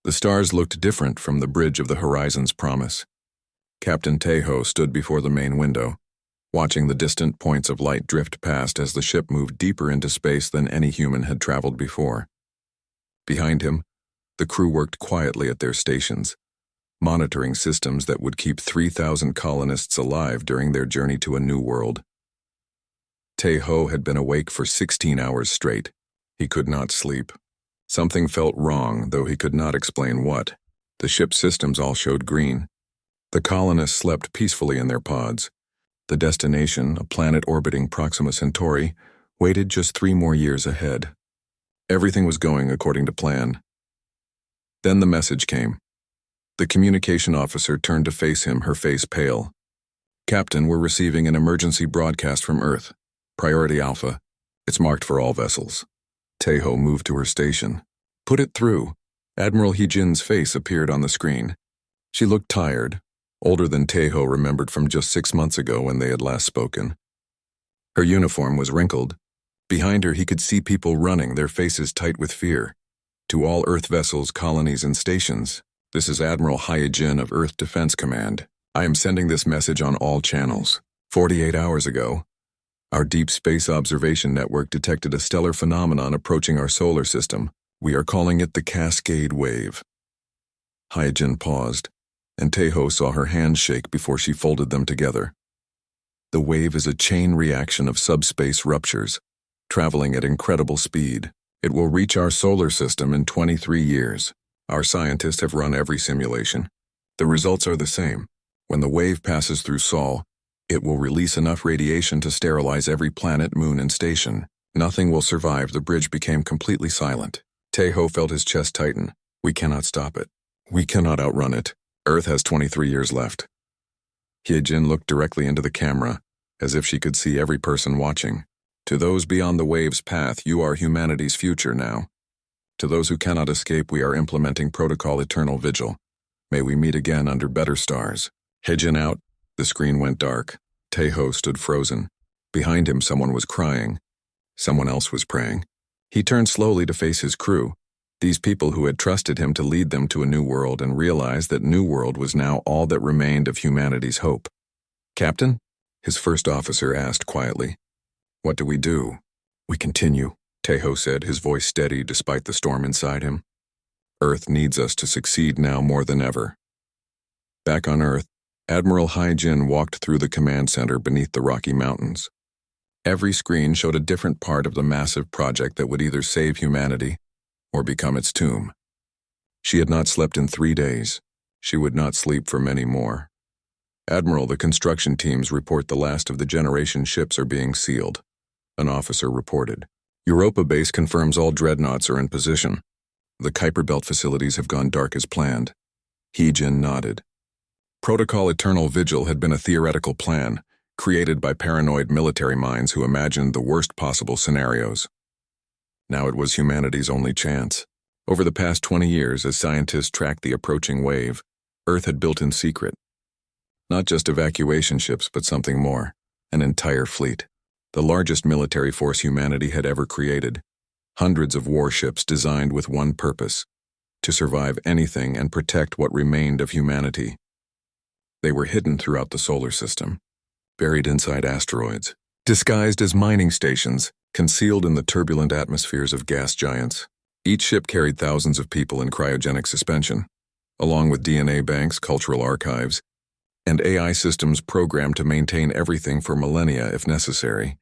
The stars looked different from the bridge of the horizon's promise. Captain Tejo stood before the main window, watching the distant points of light drift past as the ship moved deeper into space than any human had traveled before. Behind him, the crew worked quietly at their stations, monitoring systems that would keep 3,000 colonists alive during their journey to a new world. Tejo had been awake for 16 hours straight. He could not sleep. Something felt wrong, though he could not explain what. The ship's systems all showed green. The colonists slept peacefully in their pods. The destination, a planet orbiting Proxima Centauri, waited just 3 more years ahead. Everything was going according to plan. Then the message came. The communication officer turned to face him, her face pale. "Captain, we're receiving an emergency broadcast from Earth. Priority Alpha. It's marked for all vessels." Tejo moved to her station. "Put it through." Admiral Heejin's face appeared on the screen. She looked tired, older than Tejo remembered from just 6 months ago when they had last spoken. Her uniform was wrinkled. Behind her he could see people running, their faces tight with fear. "To all Earth vessels, colonies, and stations, this is Admiral Heejin of Earth Defense Command. I am sending this message on all channels. 48 hours ago, our Deep Space Observation Network detected a stellar phenomenon approaching our solar system. We are calling it the Cascade Wave." Heejin paused, and Tejo saw her hands shake before she folded them together. "The wave is a chain reaction of subspace ruptures, traveling at incredible speed. It will reach our solar system in 23 years. Our scientists have run every simulation. The results are the same. When the wave passes through Sol, it will release enough radiation to sterilize every planet, moon, and station. Nothing will survive." The bridge became completely silent. Tejo felt his chest tighten. "We cannot stop it. We cannot outrun it. Earth has 23 years left." Heejin looked directly into the camera, as if she could see every person watching. "To those beyond the wave's path, you are humanity's future now. To those who cannot escape, we are implementing Protocol Eternal Vigil. May we meet again under better stars." Heejin out, the screen went dark. Tejo stood frozen. Behind him, someone was crying. Someone else was praying. He turned slowly to face his crew, these people who had trusted him to lead them to a new world, and realized that new world was now all that remained of humanity's hope. "Captain?" his first officer asked quietly. "What do we do?" "We continue," Tejo said, his voice steady despite the storm inside him. "Earth needs us to succeed now more than ever." Back on Earth, Admiral Heejin walked through the command center beneath the Rocky Mountains. Every screen showed a different part of the massive project that would either save humanity or become its tomb. She had not slept in 3 days. She would not sleep for many more. "Admiral, the construction teams report the last of the generation ships are being sealed," an officer reported. "Europa base confirms all dreadnoughts are in position. The Kuiper Belt facilities have gone dark as planned." Heejin nodded. Protocol Eternal Vigil had been a theoretical plan, created by paranoid military minds who imagined the worst possible scenarios. Now it was humanity's only chance. Over the past 20 years, as scientists tracked the approaching wave, Earth had built in secret. Not just evacuation ships, but something more, an entire fleet. The largest military force humanity had ever created. Hundreds of warships designed with one purpose: to survive anything and protect what remained of humanity. They were hidden throughout the solar system, buried inside asteroids, disguised as mining stations, concealed in the turbulent atmospheres of gas giants. Each ship carried thousands of people in cryogenic suspension, along with DNA banks, cultural archives, and AI systems programmed to maintain everything for millennia if necessary.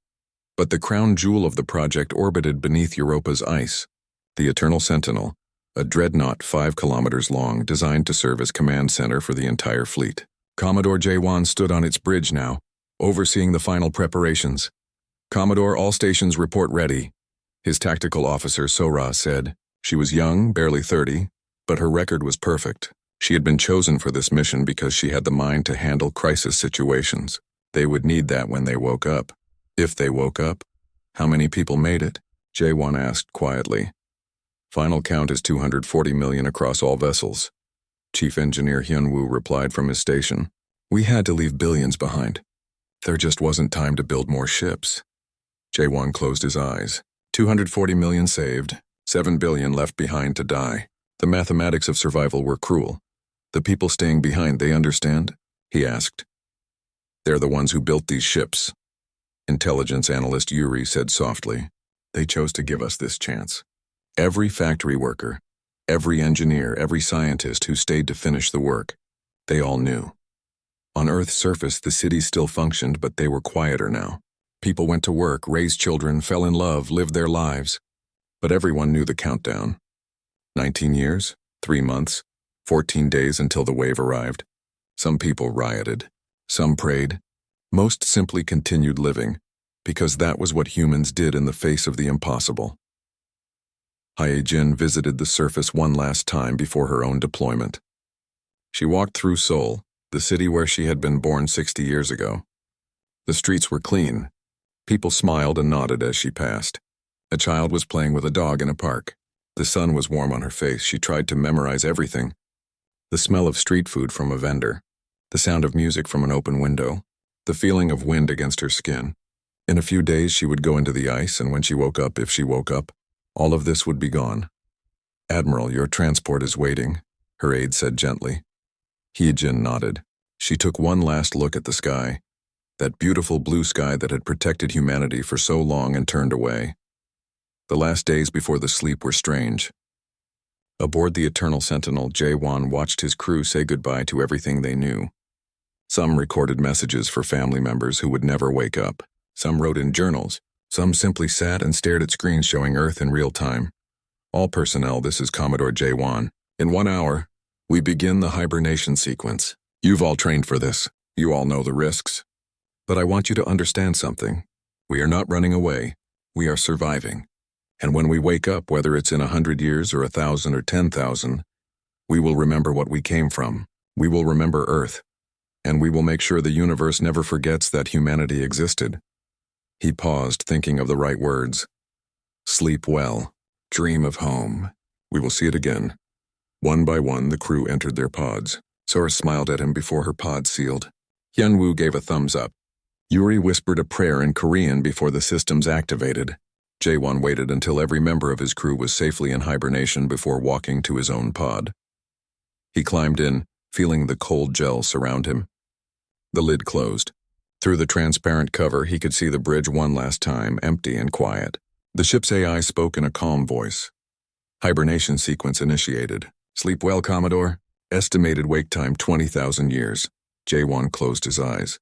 But the crown jewel of the project orbited beneath Europa's ice, the Eternal Sentinel, a dreadnought 5 kilometers long designed to serve as command center for the entire fleet. Commodore Jaewon stood on its bridge now, overseeing the final preparations. "Commodore, all stations report ready," his tactical officer Sora said. She was young, barely 30, but her record was perfect. She had been chosen for this mission because she had the mind to handle crisis situations. They would need that when they woke up. If they woke up. "How many people made it?" Jaewon asked quietly. "Final count is 240 million across all vessels." Chief Engineer Hyunwoo replied from his station. "We had to leave billions behind. There just wasn't time to build more ships." Jaewon closed his eyes. 240 million saved, 7 billion left behind to die. The mathematics of survival were cruel. The people staying behind, they understand? He asked. They're the ones who built these ships. Intelligence analyst Yuri said softly. They chose to give us this chance. Every factory worker, every engineer, every scientist who stayed to finish the work, they all knew. On Earth's surface, the cities still functioned, but they were quieter now. People went to work, raised children, fell in love, lived their lives. But everyone knew the countdown. 19 years, 3 months, 14 days until the wave arrived. Some people rioted. Some prayed. Most simply continued living, because that was what humans did in the face of the impossible. Hyejin visited the surface one last time before her own deployment. She walked through Seoul, the city where she had been born 60 years ago. The streets were clean. People smiled and nodded as she passed. A child was playing with a dog in a park. The sun was warm on her face. She tried to memorize everything. The smell of street food from a vendor, the sound of music from an open window, the feeling of wind against her skin. In a few days she would go into the ice, and when she woke up, if she woke up, all of this would be gone. Admiral, your transport is waiting, her aide said gently. Hyejin nodded. She took one last look at the sky, that beautiful blue sky that had protected humanity for so long, and turned away. The last days before the sleep were strange. Aboard the Eternal Sentinel, Jae-won watched his crew say goodbye to everything they knew. Some recorded messages for family members who would never wake up. Some wrote in journals. Some simply sat and stared at screens showing Earth in real time. All personnel, this is Commodore Jae-won. In 1 hour, we begin the hibernation sequence. You've all trained for this. You all know the risks. But I want you to understand something. We are not running away. We are surviving. And when we wake up, whether it's in 100 years or 1,000 or 10,000, we will remember what we came from. We will remember Earth. And we will make sure the universe never forgets that humanity existed. He paused, thinking of the right words. Sleep well. Dream of home. We will see it again. One by one, the crew entered their pods. Sora smiled at him before her pod sealed. Hyunwoo gave a thumbs up. Yuri whispered a prayer in Korean before the systems activated. Jae-won waited until every member of his crew was safely in hibernation before walking to his own pod. He climbed in, feeling the cold gel surround him. The lid closed. Through the transparent cover, he could see the bridge one last time, empty and quiet. The ship's AI spoke in a calm voice. Hibernation sequence initiated. Sleep well, Commodore. Estimated wake time 20,000 years. Jae-won closed his eyes.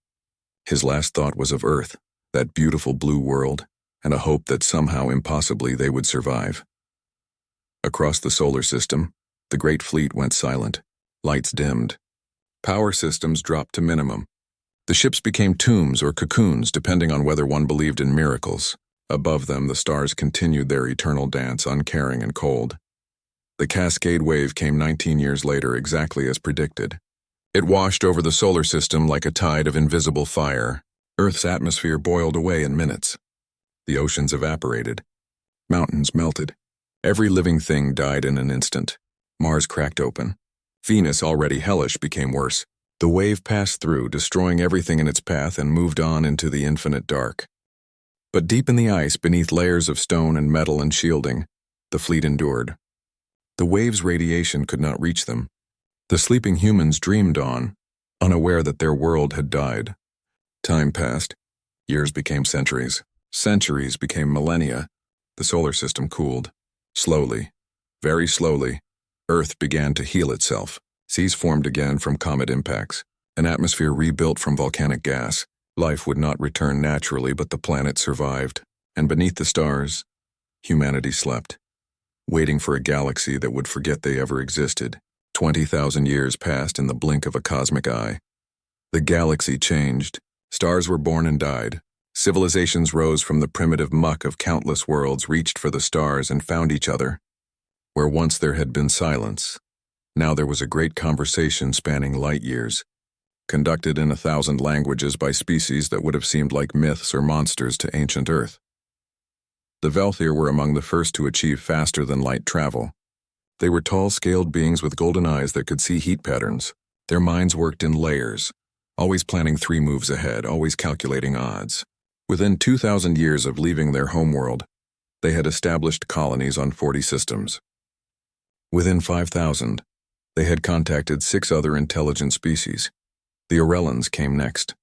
His last thought was of Earth, that beautiful blue world, and a hope that somehow, impossibly, they would survive. Across the solar system, the great fleet went silent. Lights dimmed. Power systems dropped to minimum. The ships became tombs or cocoons, depending on whether one believed in miracles. Above them, the stars continued their eternal dance, uncaring and cold. The Cascade Wave came 19 years later, exactly as predicted. It washed over the solar system like a tide of invisible fire. Earth's atmosphere boiled away in minutes. The oceans evaporated. Mountains melted. Every living thing died in an instant. Mars cracked open. Venus, already hellish, became worse. The wave passed through, destroying everything in its path, and moved on into the infinite dark. But deep in the ice, beneath layers of stone and metal and shielding, the fleet endured. The wave's radiation could not reach them. The sleeping humans dreamed on, unaware that their world had died. Time passed. Years became centuries. Centuries became millennia. The solar system cooled. Slowly, very slowly, Earth began to heal itself. Seas formed again from comet impacts. An atmosphere rebuilt from volcanic gas. Life would not return naturally, but the planet survived. And beneath the stars, humanity slept, waiting for a galaxy that would forget they ever existed. 20,000 years passed in the blink of a cosmic eye. The galaxy changed. Stars were born and died. Civilizations rose from the primitive muck of countless worlds, reached for the stars, and found each other. Where once there had been silence, now there was a great conversation spanning light years, conducted in 1,000 languages by species that would have seemed like myths or monsters to ancient Earth. The Velthir were among the first to achieve faster-than-light travel. They were tall, scaled beings with golden eyes that could see heat patterns. Their minds worked in layers, always planning 3 moves ahead, always calculating odds. Within 2,000 years of leaving their homeworld, they had established colonies on 40 systems. Within 5,000, they had contacted 6 other intelligent species. The Orellans came next.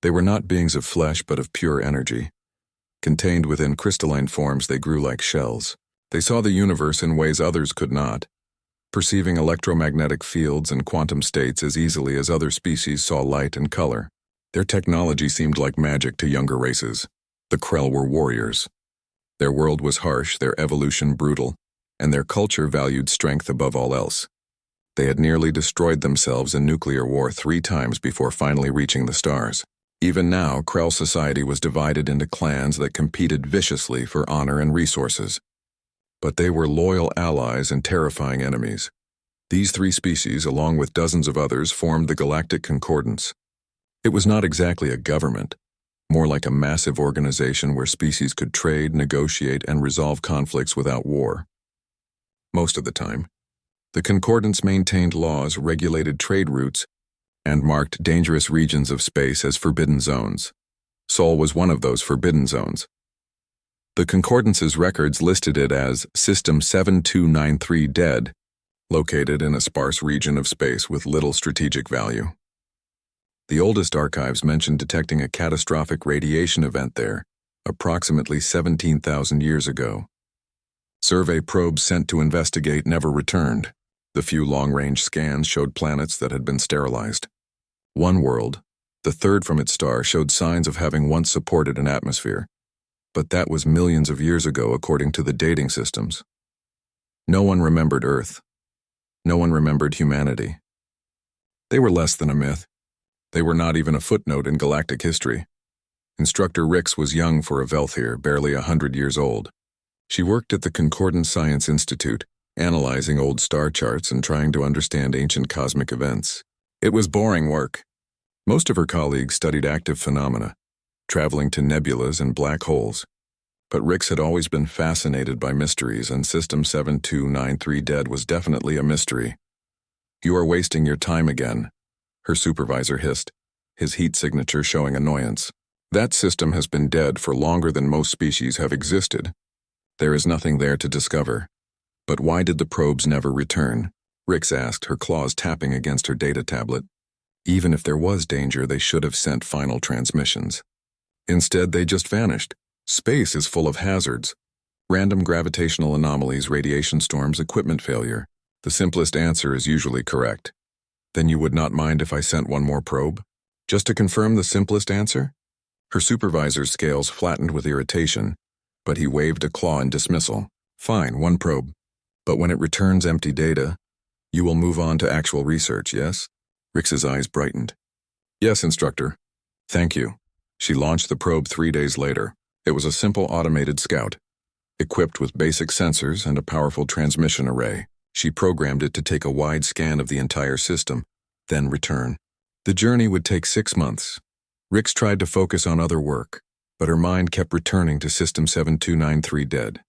They were not beings of flesh but of pure energy. Contained within crystalline forms, they grew like shells. They saw the universe in ways others could not, perceiving electromagnetic fields and quantum states as easily as other species saw light and color. Their technology seemed like magic to younger races. The Krell were warriors. Their world was harsh, their evolution brutal, and their culture valued strength above all else. They had nearly destroyed themselves in nuclear war 3 times before finally reaching the stars. Even now, Krell society was divided into clans that competed viciously for honor and resources. But they were loyal allies and terrifying enemies. These 3 species, along with dozens of others, formed the Galactic Concordance. It was not exactly a government, more like a massive organization where species could trade, negotiate, and resolve conflicts without war. Most of the time, the Concordance maintained laws, regulated trade routes, and marked dangerous regions of space as forbidden zones. Sol was one of those forbidden zones. The Concordance's records listed it as System 7293 dead, located in a sparse region of space with little strategic value. The oldest archives mentioned detecting a catastrophic radiation event there, approximately 17,000 years ago. Survey probes sent to investigate never returned. The few long-range scans showed planets that had been sterilized. One world, the third from its star, showed signs of having once supported an atmosphere. But that was millions of years ago according to the dating systems. No one remembered Earth. No one remembered humanity. They were less than a myth. They were not even a footnote in galactic history. Instructor Rix was young for a Velthir, barely 100 years old. She worked at the Concordant Science Institute, analyzing old star charts and trying to understand ancient cosmic events. It was boring work. Most of her colleagues studied active phenomena, traveling to nebulas and black holes. But Rix had always been fascinated by mysteries, and System 7293 dead was definitely a mystery. "You are wasting your time again," her supervisor hissed, his heat signature showing annoyance. "That system has been dead for longer than most species have existed. There is nothing there to discover." "But why did the probes never return?" Rix asked, her claws tapping against her data tablet. "Even if there was danger, they should have sent final transmissions. Instead, they just vanished. Space is full of hazards. Random gravitational anomalies, radiation storms, equipment failure. The simplest answer is usually correct." "Then you would not mind if I sent one more probe? Just to confirm the simplest answer?" Her supervisor's scales flattened with irritation, but he waved a claw in dismissal. "Fine, one probe. But when it returns empty data, you will move on to actual research, yes?" Rix's eyes brightened. "Yes, instructor. Thank you." She launched the probe 3 days later. It was a simple automated scout, equipped with basic sensors and a powerful transmission array. She programmed it to take a wide scan of the entire system, then return. The journey would take 6 months. Rix tried to focus on other work, but her mind kept returning to System 7293 dead.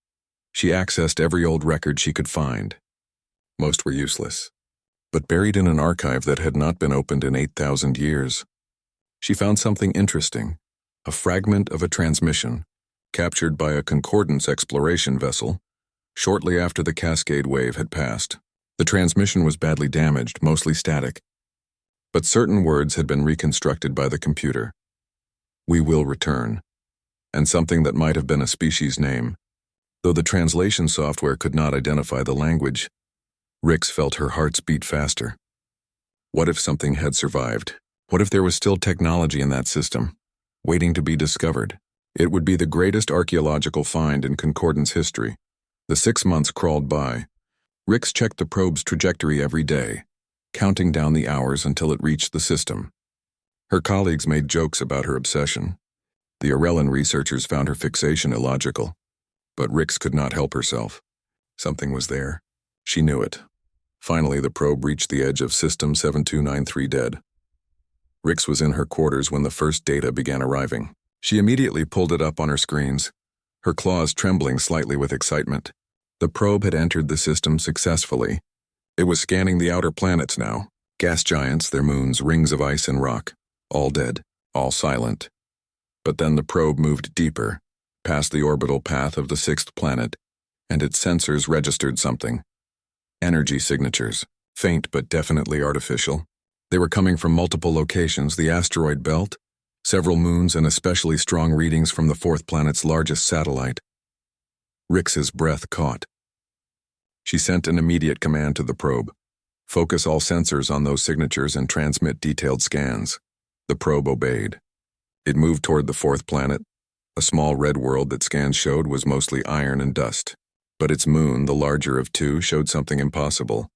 She accessed every old record she could find. Most were useless, but buried in an archive that had not been opened in 8,000 years. She found something interesting, a fragment of a transmission, captured by a Concordance exploration vessel, shortly after the Cascade wave had passed. The transmission was badly damaged, mostly static, but certain words had been reconstructed by the computer. "We will return," and something that might have been a species name. Though the translation software could not identify the language, Rix felt her hearts beat faster. What if something had survived? What if there was still technology in that system, waiting to be discovered? It would be the greatest archaeological find in Concordance history. The 6 months crawled by. Rix checked the probe's trajectory every day, counting down the hours until it reached the system. Her colleagues made jokes about her obsession. The Orellan researchers found her fixation illogical. But Rix could not help herself. Something was there. She knew it. Finally, the probe reached the edge of System 7293 dead. Rix was in her quarters when the first data began arriving. She immediately pulled it up on her screens, her claws trembling slightly with excitement. The probe had entered the system successfully. It was scanning the outer planets now. Gas giants, their moons, rings of ice and rock. All dead, all silent. But then the probe moved deeper, past the orbital path of the 6th planet, and its sensors registered something. Energy signatures, faint but definitely artificial. They were coming from multiple locations, the asteroid belt, several moons, and especially strong readings from the fourth planet's largest satellite. Rix's breath caught. She sent an immediate command to the probe. Focus all sensors on those signatures and transmit detailed scans. The probe obeyed. It moved toward the fourth planet. A small red world that scans showed was mostly iron and dust. But its moon, the larger of two, showed something impossible.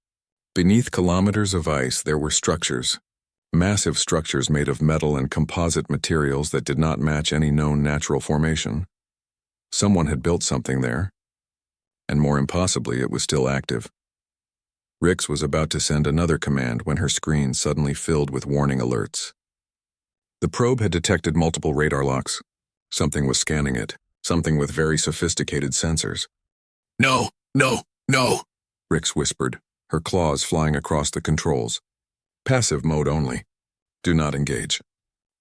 Beneath kilometers of ice, there were structures. Massive structures made of metal and composite materials that did not match any known natural formation. Someone had built something there. And more impossibly, it was still active. Rix was about to send another command when her screen suddenly filled with warning alerts. The probe had detected multiple radar locks. Something was scanning it, something with very sophisticated sensors. No, no, no, Rix whispered, her claws flying across the controls. Passive mode only. Do not engage.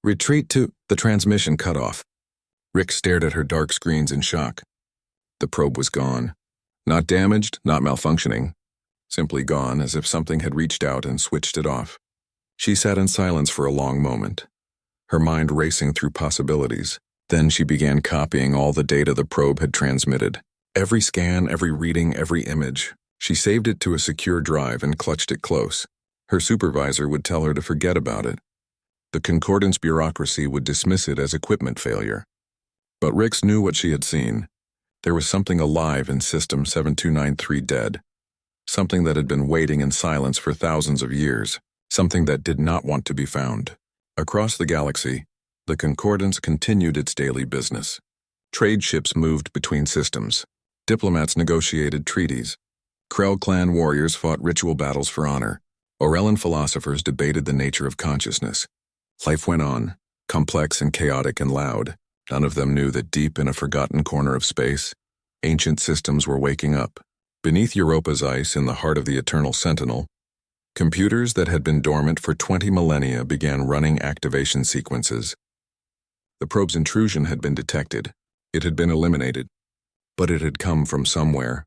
Retreat to the transmission cut off. Rix stared at her dark screens in shock. The probe was gone. Not damaged, not malfunctioning. Simply gone, as if something had reached out and switched it off. She sat in silence for a long moment, her mind racing through possibilities. Then she began copying all the data the probe had transmitted. Every scan, every reading, every image. She saved it to a secure drive and clutched it close. Her supervisor would tell her to forget about it. The Concordance bureaucracy would dismiss it as equipment failure. But Rix knew what she had seen. There was something alive in System 7293 dead. Something that had been waiting in silence for thousands of years. Something that did not want to be found. Across the galaxy, the Concordance continued its daily business. Trade ships moved between systems. Diplomats negotiated treaties. Krell clan warriors fought ritual battles for honor. Orellan philosophers debated the nature of consciousness. Life went on, complex and chaotic and loud. None of them knew that deep in a forgotten corner of space, ancient systems were waking up. Beneath Europa's ice, in the heart of the Eternal Sentinel, computers that had been dormant for 20 millennia began running activation sequences. The probe's intrusion had been detected. It had been eliminated. But it had come from somewhere,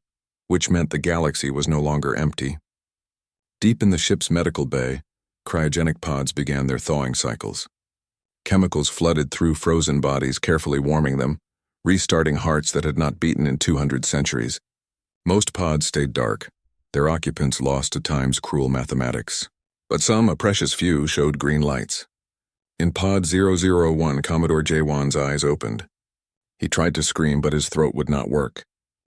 which meant the galaxy was no longer empty. Deep in the ship's medical bay, cryogenic pods began their thawing cycles. Chemicals flooded through frozen bodies, carefully warming them, restarting hearts that had not beaten in 200 centuries. Most pods stayed dark, their occupants lost to time's cruel mathematics. But some, a precious few, showed green lights. In Pod 001, Commodore J1's eyes opened. He tried to scream, but his throat would not work.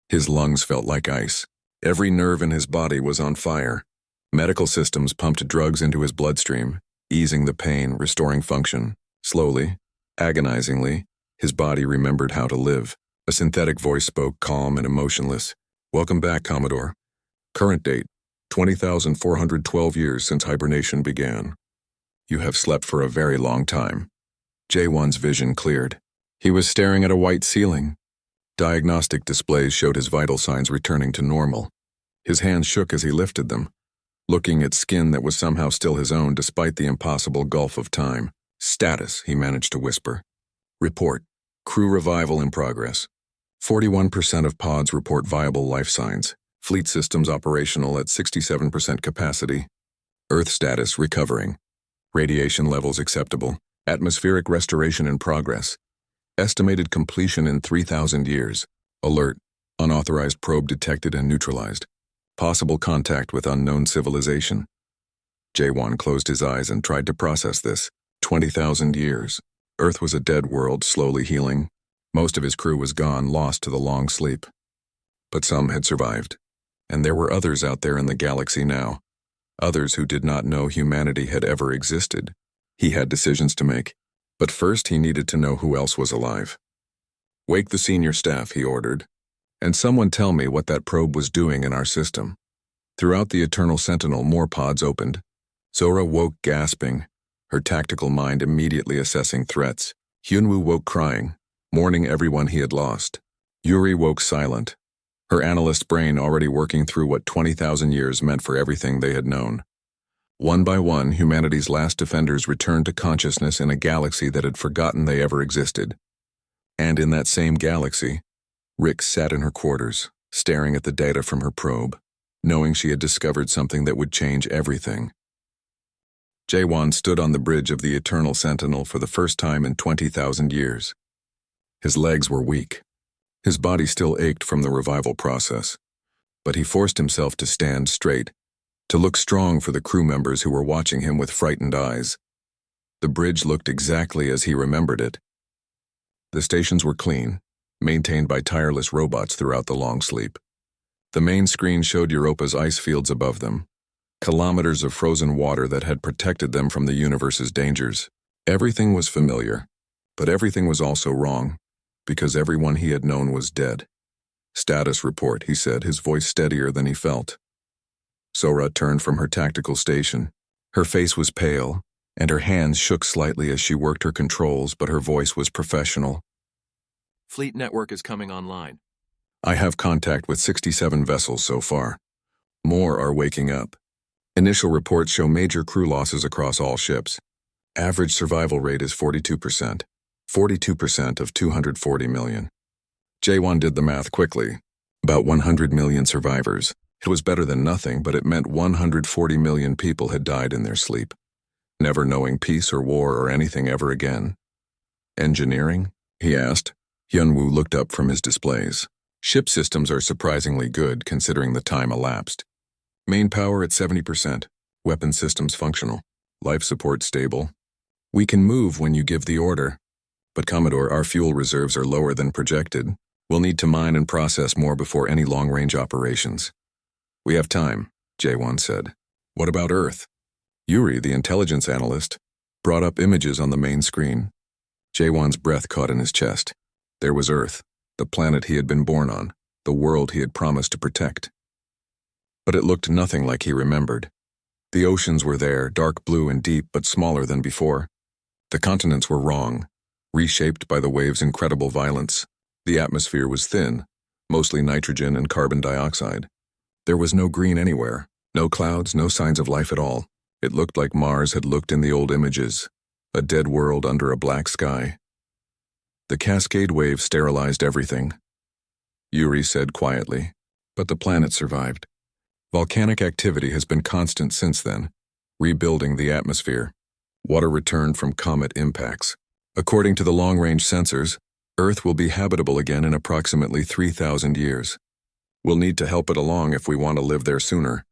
His lungs felt like ice. Every nerve in his body was on fire. Medical systems pumped drugs into his bloodstream, easing the pain, restoring function. Slowly, agonizingly, his body remembered how to live. A synthetic voice spoke, calm and emotionless. Welcome back, Commodore. Current date, 20,412 years since hibernation began. You have slept for a very long time. J1's vision cleared. He was staring at a white ceiling. Diagnostic displays showed his vital signs returning to normal. His hands shook as he lifted them, looking at skin that was somehow still his own despite the impossible gulf of time. Status, he managed to whisper. Report. Crew revival in progress. 41% of pods report viable life signs. Fleet systems operational at 67% capacity. Earth status recovering. Radiation levels acceptable. Atmospheric restoration in progress. Estimated completion in 3,000 years. Alert. Unauthorized probe detected and neutralized. Possible contact with unknown civilization. J1 closed his eyes and tried to process this. 20,000 years. Earth was a dead world, slowly healing. Most of his crew was gone, lost to the long sleep. But some had survived. And there were others out there in the galaxy now. Others who did not know humanity had ever existed. He had decisions to make. But first he needed to know who else was alive. Wake the senior staff, he ordered. And someone tell me what that probe was doing in our system. Throughout the Eternal Sentinel, more pods opened. Zora woke gasping, her tactical mind immediately assessing threats. Hyunwoo woke crying, mourning everyone he had lost. Yuri woke silent, her analyst brain already working through what 20,000 years meant for everything they had known. One by one, humanity's last defenders returned to consciousness in a galaxy that had forgotten they ever existed. And in that same galaxy, Rix sat in her quarters, staring at the data from her probe. knowing she had discovered something that would change everything. Jaewon stood on the bridge of the Eternal Sentinel for the first time in 20,000 years. His legs were weak. His body still ached from the revival process. But he forced himself to stand straight, to look strong for the crew members who were watching him with frightened eyes. The bridge looked exactly as he remembered it. The stations were clean, maintained by tireless robots throughout the long sleep. The main screen showed Europa's ice fields above them, kilometers of frozen water that had protected them from the universe's dangers. Everything was familiar, but everything was also wrong, because everyone he had known was dead. "Status report," he said, his voice steadier than he felt. Sora turned from her tactical station. Her face was pale, and her hands shook slightly as she worked her controls, but her voice was professional. Fleet network is coming online. "I have contact with 67 vessels so far. More are waking up. Initial reports show major crew losses across all ships. Average survival rate is 42%. 42% of 240 million. Jaewon did the math quickly. About 100 million survivors. It was better than nothing, but it meant 140 million people had died in their sleep, never knowing peace or war or anything ever again. "Engineering?" he asked. Hyunwoo looked up from his displays. "Ship systems are surprisingly good, considering the time elapsed. Main power at 70%. Weapon systems functional. Life support stable. We can move when you give the order. But Commodore, our fuel reserves are lower than projected. We'll need to mine and process more before any long-range operations." "We have time," Jaewon said. "What about Earth?" Yuri, the intelligence analyst, brought up images on the main screen. Jaewon's breath caught in his chest. There was Earth, the planet he had been born on, the world he had promised to protect. But it looked nothing like he remembered. The oceans were there, dark blue and deep, but smaller than before. The continents were wrong, reshaped by the waves' incredible violence. The atmosphere was thin, mostly nitrogen and carbon dioxide. There was no green anywhere, no clouds, no signs of life at all. It looked like Mars had looked in the old images, a dead world under a black sky. The cascade wave sterilized everything, Yuri said quietly, but the planet survived. Volcanic activity has been constant since then, rebuilding the atmosphere. Water returned from comet impacts. According to the long-range sensors, Earth will be habitable again in approximately 3,000 years. We'll need to help it along if we want to live there sooner.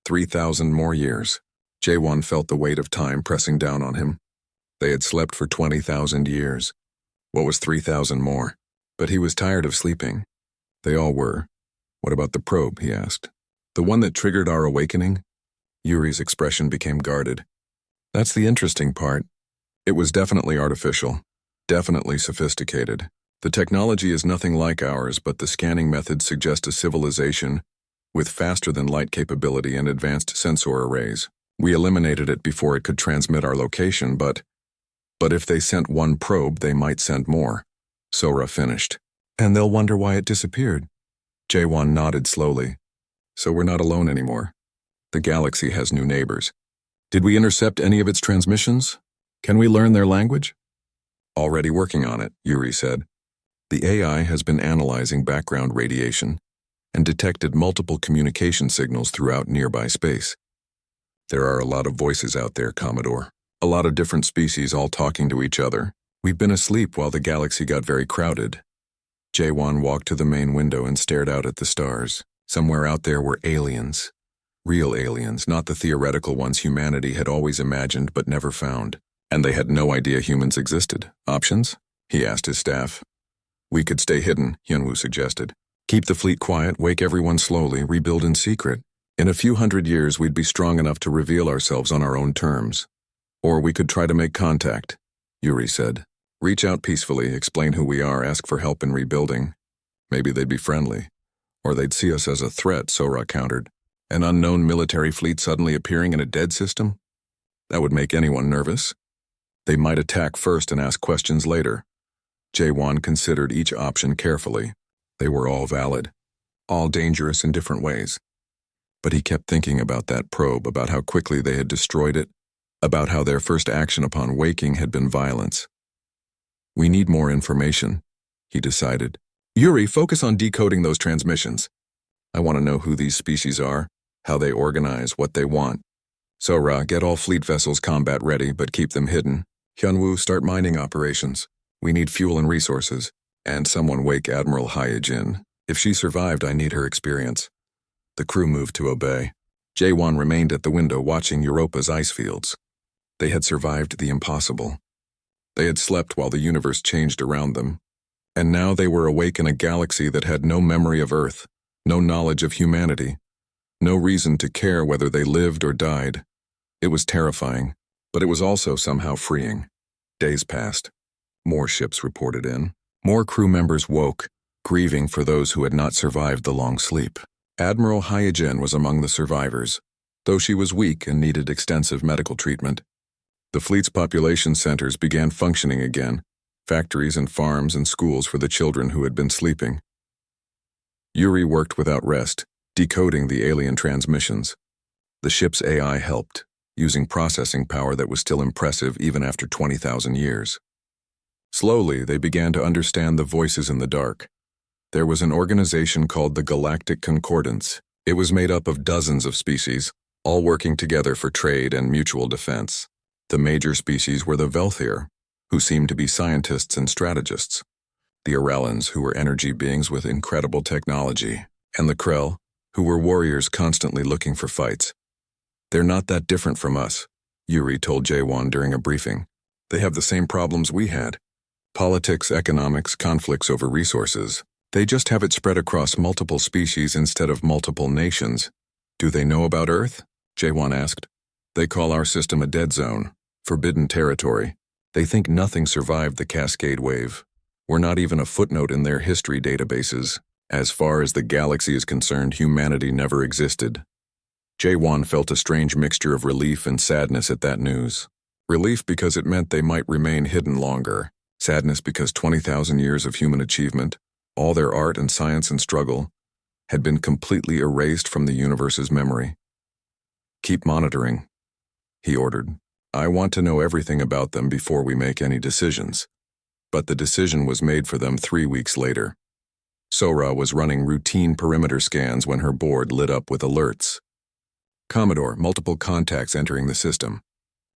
3,000 more years. Jaewon felt the weight of time pressing down on him. They had slept for 20,000 years. What was 3,000 more? But he was tired of sleeping. They all were. "What about the probe?" he asked. "The one that triggered our awakening?" Yuri's expression became guarded. "That's the interesting part. It was definitely artificial, definitely sophisticated. The technology is nothing like ours, but the scanning methods suggest a civilization with faster-than-light capability and advanced sensor arrays. We eliminated it before it could transmit our location, but if they sent one probe, they might send more." Sora finished. "And they'll wonder why it disappeared." Jaewon nodded slowly. "So we're not alone anymore. The galaxy has new neighbors. Did we intercept any of its transmissions? Can we learn their language?" "Already working on it," Yuri said. "The AI has been analyzing background radiation and detected multiple communication signals throughout nearby space. There are a lot of voices out there, Commodore. A lot of different species all talking to each other. We've been asleep while the galaxy got very crowded." Jaewon walked to the main window and stared out at the stars. Somewhere out there were aliens. Real aliens, not the theoretical ones humanity had always imagined but never found. And they had no idea humans existed. "Options?" he asked his staff. "We could stay hidden," Hyunwoo suggested. "Keep the fleet quiet, wake everyone slowly, rebuild in secret. In a few hundred years, we'd be strong enough to reveal ourselves on our own terms. Or we could try to make contact," Yuri said. "Reach out peacefully, explain who we are, ask for help in rebuilding. Maybe they'd be friendly. Or they'd see us as a threat," Sora countered. "An unknown military fleet suddenly appearing in a dead system? That would make anyone nervous. They might attack first and ask questions later." Jaewon considered each option carefully. They were all valid, all dangerous in different ways. But he kept thinking about that probe, about how quickly they had destroyed it, about how their first action upon waking had been violence. "We need more information," he decided. "Yuri, focus on decoding those transmissions. I want to know who these species are, how they organize, what they want. Sora, get all fleet vessels combat ready, but keep them hidden. Hyunwoo, start mining operations. We need fuel and resources. And someone wake Admiral Hyejin. If she survived, I need her experience. The crew moved to obey. Jaewon remained at the window watching Europa's ice fields. They had survived the impossible. They had slept while the universe changed around them. And now they were awake in a galaxy that had no memory of Earth, no knowledge of humanity, no reason to care whether they lived or died. It was terrifying, but it was also somehow freeing. Days passed. More ships reported in. More crew members woke, grieving for those who had not survived the long sleep. Admiral Hyejin was among the survivors, though she was weak and needed extensive medical treatment. The fleet's population centers began functioning again, factories and farms and schools for the children who had been sleeping. Yuri worked without rest, decoding the alien transmissions. The ship's AI helped, using processing power that was still impressive even after 20,000 years. Slowly, they began to understand the voices in the dark. There was an organization called the Galactic Concordance. It was made up of dozens of species, all working together for trade and mutual defense. The major species were the Velthir, who seemed to be scientists and strategists, the Arellans, who were energy beings with incredible technology, and the Krell, who were warriors constantly looking for fights. They're not that different from us, Yuri told Jaewon during a briefing. They have the same problems we had. Politics, economics, conflicts over resources. They just have it spread across multiple species instead of multiple nations. Do they know about Earth? Jaewon asked. They call our system a dead zone, forbidden territory. They think nothing survived the Cascade Wave. We're not even a footnote in their history databases. As far as the galaxy is concerned, humanity never existed. Jaewon felt a strange mixture of relief and sadness at that news. Relief because it meant they might remain hidden longer. Sadness because 20,000 years of human achievement, all their art and science and struggle, had been completely erased from the universe's memory. Keep monitoring, he ordered. I want to know everything about them before we make any decisions. But the decision was made for them 3 weeks later. Sora was running routine perimeter scans when her board lit up with alerts. Commodore, multiple contacts entering the system.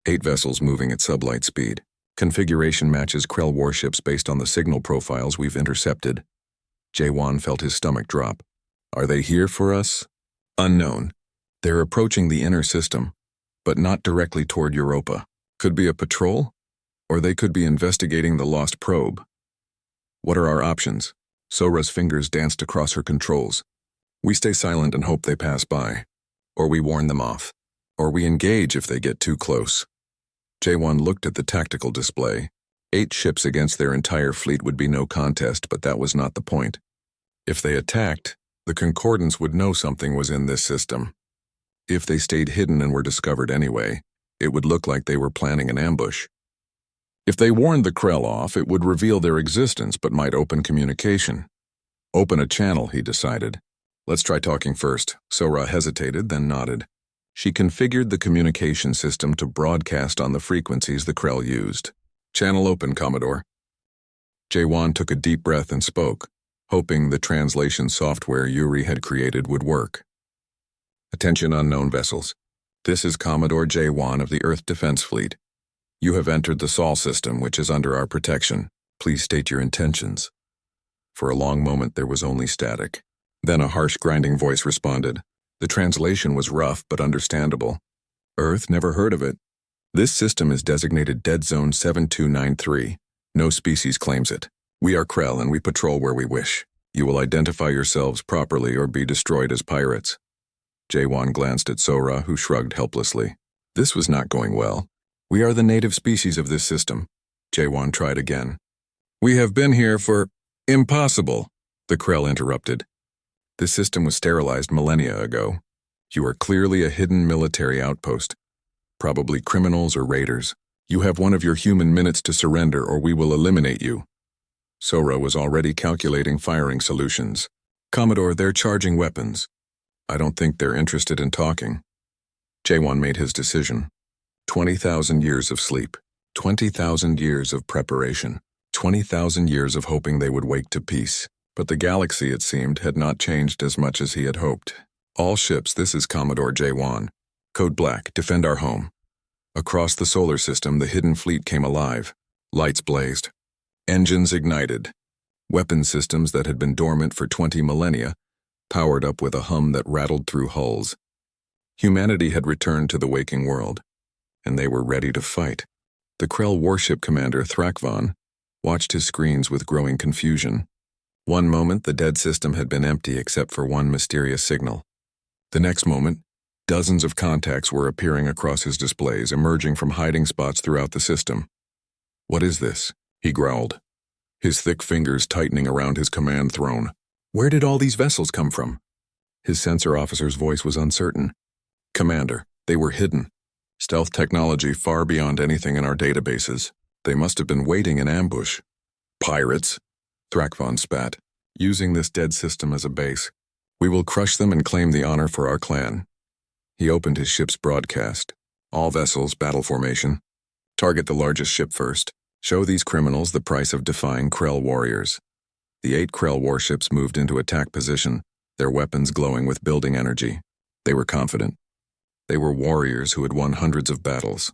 8 vessels moving at sublight speed. Configuration matches Krell warships based on the signal profiles we've intercepted. Jaewon felt his stomach drop. Are they here for us? Unknown. They're approaching the inner system, but not directly toward Europa. Could be a patrol, or they could be investigating the lost probe. What are our options? Sora's fingers danced across her controls. We stay silent and hope they pass by. Or we warn them off. Or we engage if they get too close. Jaewon looked at the tactical display. 8 ships against their entire fleet would be no contest, but that was not the point. If they attacked, the Concordance would know something was in this system. If they stayed hidden and were discovered anyway, it would look like they were planning an ambush. If they warned the Krell off, it would reveal their existence but might open communication. Open a channel, he decided. Let's try talking first. Sora hesitated, then nodded. She configured the communication system to broadcast on the frequencies the Krell used. Channel open, Commodore. Jaewon took a deep breath and spoke, hoping the translation software Yuri had created would work. Attention unknown vessels. This is Commodore Jaewon of the Earth Defense Fleet. You have entered the Sol system, which is under our protection. Please state your intentions. For a long moment there was only static. Then a harsh grinding voice responded. The translation was rough but understandable. Earth, never heard of it. This system is designated Dead Zone 7293. No species claims it. We are Krell and we patrol where we wish. You will identify yourselves properly or be destroyed as pirates. Jaewon glanced at Sora, who shrugged helplessly. This was not going well. We are the native species of this system. Jaewon tried again. We have been here for... Impossible, the Krell interrupted. This system was sterilized millennia ago. You are clearly a hidden military outpost. Probably criminals or raiders. You have one of your human minutes to surrender or we will eliminate you. Sora was already calculating firing solutions. Commodore, they're charging weapons. I don't think they're interested in talking. Jaewon made his decision. 20,000 years of sleep. 20,000 years of preparation. 20,000 years of hoping they would wake to peace. But the galaxy, it seemed, had not changed as much as he had hoped. All ships, this is Commodore J1. Code Black, defend our home. Across the solar system, the hidden fleet came alive. Lights blazed. Engines ignited. Weapon systems that had been dormant for 20 millennia powered up with a hum that rattled through hulls. Humanity had returned to the waking world, and they were ready to fight. The Krell warship commander, Thrakvan, watched his screens with growing confusion. One moment, the dead system had been empty except for one mysterious signal. The next moment, dozens of contacts were appearing across his displays, emerging from hiding spots throughout the system. "What is this?" he growled, his thick fingers tightening around his command throne. "Where did all these vessels come from?" His sensor officer's voice was uncertain. "Commander, they were hidden. Stealth technology far beyond anything in our databases. They must have been waiting in ambush." "Pirates?" Thrakvan spat. "Using this dead system as a base. We will crush them and claim the honor for our clan." He opened his ship's broadcast. "All vessels, battle formation. Target the largest ship first. Show these criminals the price of defying Krell warriors." The 8 Krell warships moved into attack position, their weapons glowing with building energy. They were confident. They were warriors who had won hundreds of battles.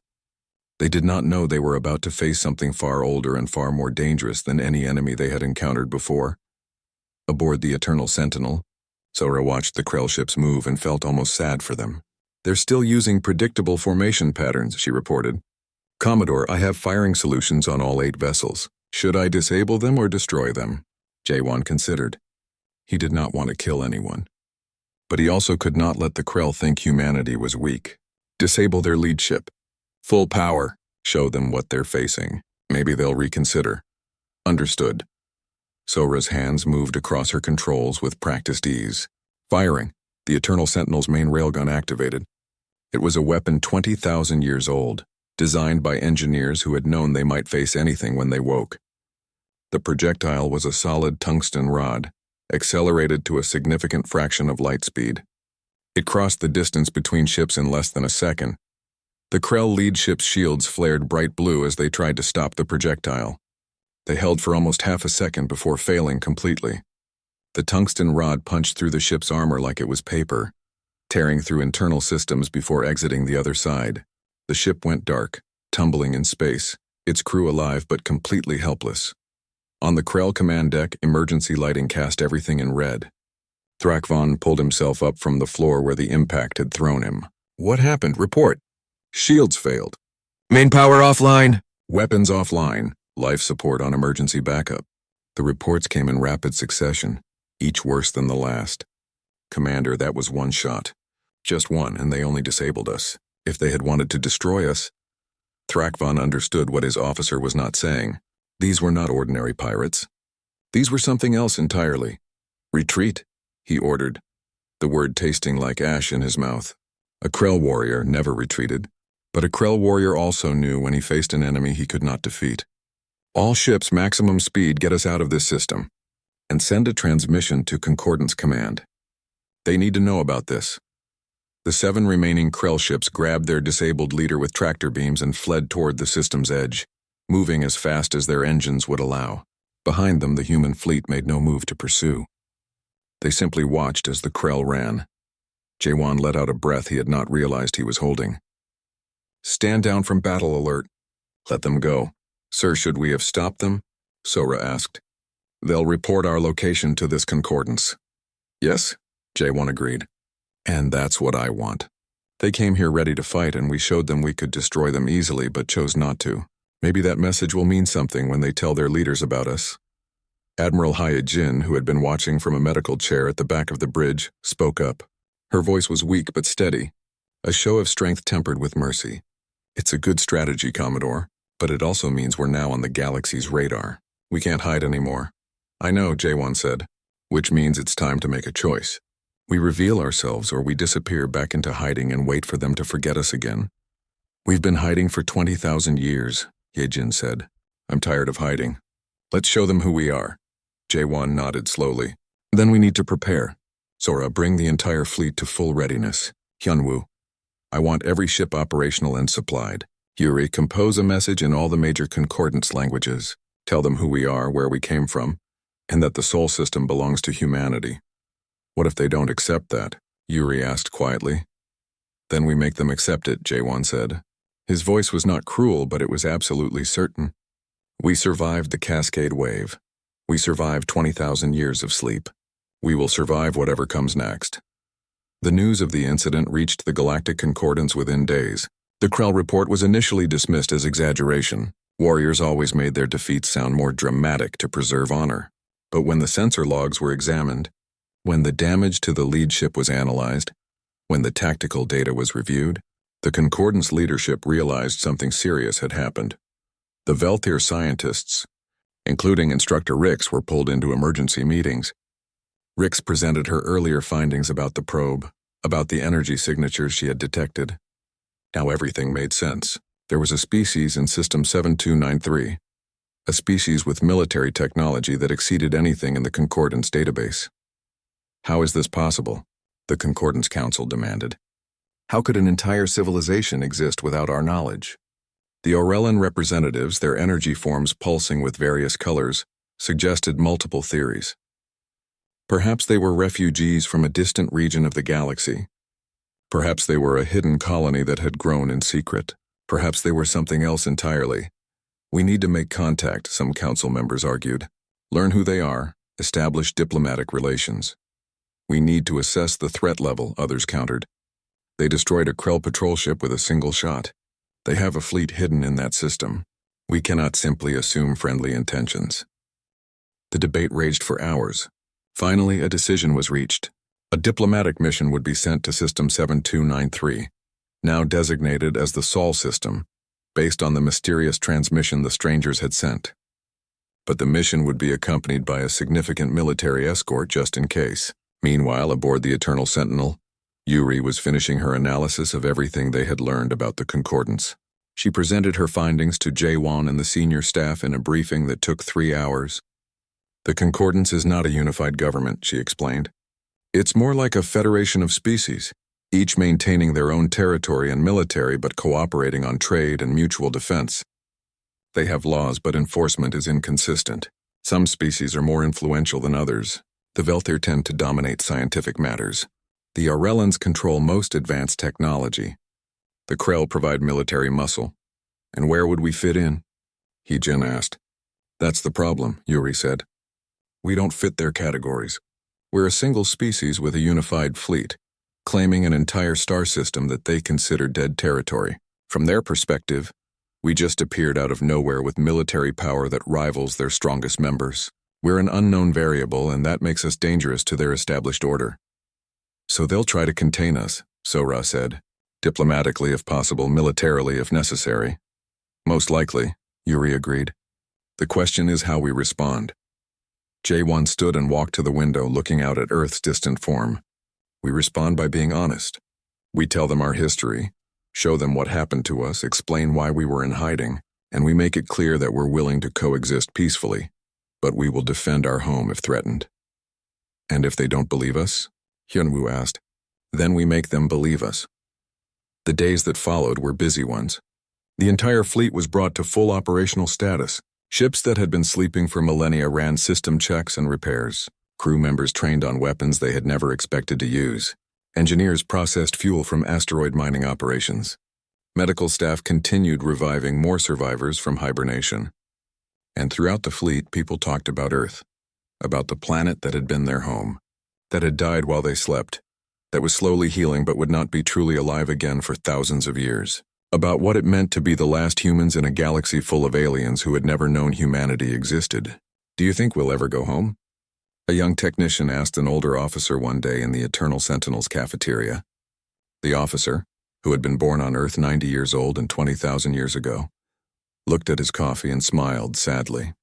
They did not know they were about to face something far older and far more dangerous than any enemy they had encountered before. Aboard the Eternal Sentinel, Sora watched the Krell ships move and felt almost sad for them. "They're still using predictable formation patterns," she reported. "Commodore, I have firing solutions on all 8 vessels. Should I disable them or destroy them?" J1 considered. He did not want to kill anyone. But he also could not let the Krell think humanity was weak. "Disable their lead ship. Full power. Show them what they're facing. Maybe they'll reconsider." "Understood." Sora's hands moved across her controls with practiced ease. Firing. The Eternal Sentinel's main railgun activated. It was a weapon 20,000 years old, designed by engineers who had known they might face anything when they woke. The projectile was a solid tungsten rod, accelerated to a significant fraction of light speed. It crossed the distance between ships in less than a second. The Krell lead ship's shields flared bright blue as they tried to stop the projectile. They held for almost half a second before failing completely. The tungsten rod punched through the ship's armor like it was paper, tearing through internal systems before exiting the other side. The ship went dark, tumbling in space, its crew alive but completely helpless. On the Krell command deck, emergency lighting cast everything in red. Thrakvan pulled himself up from the floor where the impact had thrown him. "What happened? Report." "Shields failed. Main power offline. Weapons offline. Life support on emergency backup." The reports came in rapid succession, each worse than the last. "Commander, that was one shot. Just one, and they only disabled us. If they had wanted to destroy us..." Thrakvan understood what his officer was not saying. These were not ordinary pirates. These were something else entirely. "Retreat," he ordered, the word tasting like ash in his mouth. A Krell warrior never retreated, but a Krell warrior also knew when he faced an enemy he could not defeat. "All ships maximum speed, get us out of this system, and send a transmission to Concordance Command. They need to know about this." The 7 remaining Krell ships grabbed their disabled leader with tractor beams and fled toward the system's edge, moving as fast as their engines would allow. Behind them, the human fleet made no move to pursue. They simply watched as the Krell ran. J1 let out a breath he had not realized he was holding. "Stand down from battle alert." "Let them go." "Sir, should we have stopped them?" Sora asked. "They'll report our location to this concordance." "Yes," J1 agreed. "And that's what I want. They came here ready to fight and we showed them we could destroy them easily but chose not to. Maybe that message will mean something when they tell their leaders about us." Admiral Hyajin, who had been watching from a medical chair at the back of the bridge, spoke up. Her voice was weak but steady, a show of strength tempered with mercy. "It's a good strategy, Commodore, but it also means we're now on the galaxy's radar. We can't hide anymore." "I know," J1 said, "which means it's time to make a choice. We reveal ourselves or we disappear back into hiding and wait for them to forget us again." "We've been hiding for 20,000 years, Hyajin said. "I'm tired of hiding. Let's show them who we are." J1 nodded slowly. "Then we need to prepare. Sora, bring the entire fleet to full readiness. Hyunwoo, I want every ship operational and supplied. Yuri, compose a message in all the major concordance languages. Tell them who we are, where we came from, and that the Sol system belongs to humanity. What if they don't accept that?" Yuri asked quietly. Then we make them accept it, Jaewon said. His voice was not cruel, but it was absolutely certain. We survived the Cascade Wave. We survived 20,000 years of sleep. We will survive whatever comes next. The news of the incident reached the Galactic Concordance within days. The Krell report was initially dismissed as exaggeration. Warriors always made their defeats sound more dramatic to preserve honor. But when the sensor logs were examined, when the damage to the lead ship was analyzed, when the tactical data was reviewed, the Concordance leadership realized something serious had happened. The Velthir scientists, including Instructor Rix, were pulled into emergency meetings. Rix presented her earlier findings about the probe, about the energy signatures she had detected. Now everything made sense. There was a species in System 7293, a species with military technology that exceeded anything in the Concordance database. How is this possible? The Concordance Council demanded. How could an entire civilization exist without our knowledge? The Orellan representatives, their energy forms pulsing with various colors, suggested multiple theories. Perhaps they were refugees from a distant region of the galaxy. Perhaps they were a hidden colony that had grown in secret. Perhaps they were something else entirely. We need to make contact, some council members argued. Learn who they are, establish diplomatic relations. We need to assess the threat level, others countered. They destroyed a Krell patrol ship with a single shot. They have a fleet hidden in that system. We cannot simply assume friendly intentions. The debate raged for hours. Finally, a decision was reached. A diplomatic mission would be sent to System 7293, now designated as the Sol system, based on the mysterious transmission the strangers had sent. But the mission would be accompanied by a significant military escort just in case. Meanwhile, aboard the Eternal Sentinel, Yuri was finishing her analysis of everything they had learned about the Concordance. She presented her findings to Jaewon and the senior staff in a briefing that took 3 hours. The Concordance is not a unified government, she explained. It's more like a federation of species, each maintaining their own territory and military but cooperating on trade and mutual defense. They have laws, but enforcement is inconsistent. Some species are more influential than others. The Velthir tend to dominate scientific matters. The Orellans control most advanced technology. The Krell provide military muscle. And where would we fit in? Heejin asked. That's the problem, Yuri said. We don't fit their categories. We're a single species with a unified fleet, claiming an entire star system that they consider dead territory. From their perspective, we just appeared out of nowhere with military power that rivals their strongest members. We're an unknown variable, and that makes us dangerous to their established order. So they'll try to contain us, Sora said. Diplomatically if possible, militarily if necessary. Most likely, Yuri agreed. The question is how we respond. Jaewon stood and walked to the window, looking out at Earth's distant form. We respond by being honest. We tell them our history, show them what happened to us, explain why we were in hiding, and we make it clear that we're willing to coexist peacefully, but we will defend our home if threatened. And if they don't believe us? Hyunwoo asked. Then we make them believe us. The days that followed were busy ones. The entire fleet was brought to full operational status. Ships that had been sleeping for millennia ran system checks and repairs. Crew members trained on weapons they had never expected to use. Engineers processed fuel from asteroid mining operations. Medical staff continued reviving more survivors from hibernation. And throughout the fleet, people talked about Earth, about the planet that had been their home, that had died while they slept, that was slowly healing but would not be truly alive again for thousands of years. About what it meant to be the last humans in a galaxy full of aliens who had never known humanity existed. Do you think we'll ever go home? A young technician asked an older officer one day in the Eternal Sentinel's cafeteria. The officer, who had been born on Earth 90 years old and 20,000 years ago, looked at his coffee and smiled sadly.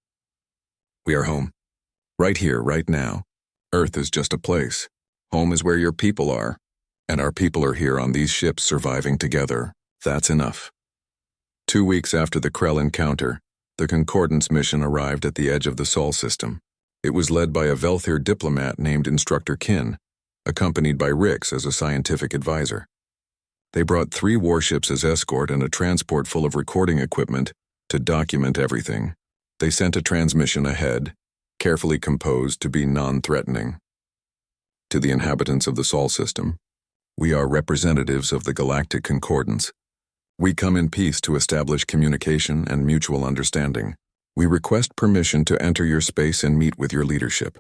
We are home. Right here, right now. Earth is just a place. Home is where your people are. And our people are here on these ships surviving together. That's enough. 2 weeks after the Krell encounter, the Concordance mission arrived at the edge of the Sol system. It was led by a Velthir diplomat named Instructor Kin, accompanied by Rix as a scientific advisor. They brought 3 warships as escort and a transport full of recording equipment to document everything. They sent a transmission ahead, carefully composed to be non-threatening. To the inhabitants of the Sol system, We are representatives of the Galactic Concordance. We come in peace to establish communication and mutual understanding. We request permission to enter your space and meet with your leadership.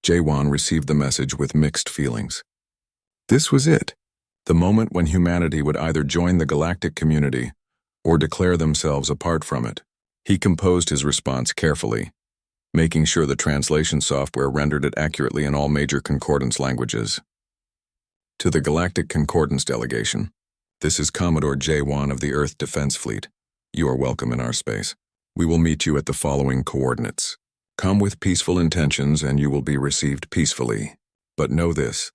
Jaewon received the message with mixed feelings. This was it, the moment when humanity would either join the galactic community or declare themselves apart from it. He composed his response carefully, making sure the translation software rendered it accurately in all major concordance languages. To the Galactic Concordance Delegation, this is Commodore Jaewon of the Earth Defense Fleet. You are welcome in our space. We will meet you at the following coordinates. Come with peaceful intentions and you will be received peacefully. But know this,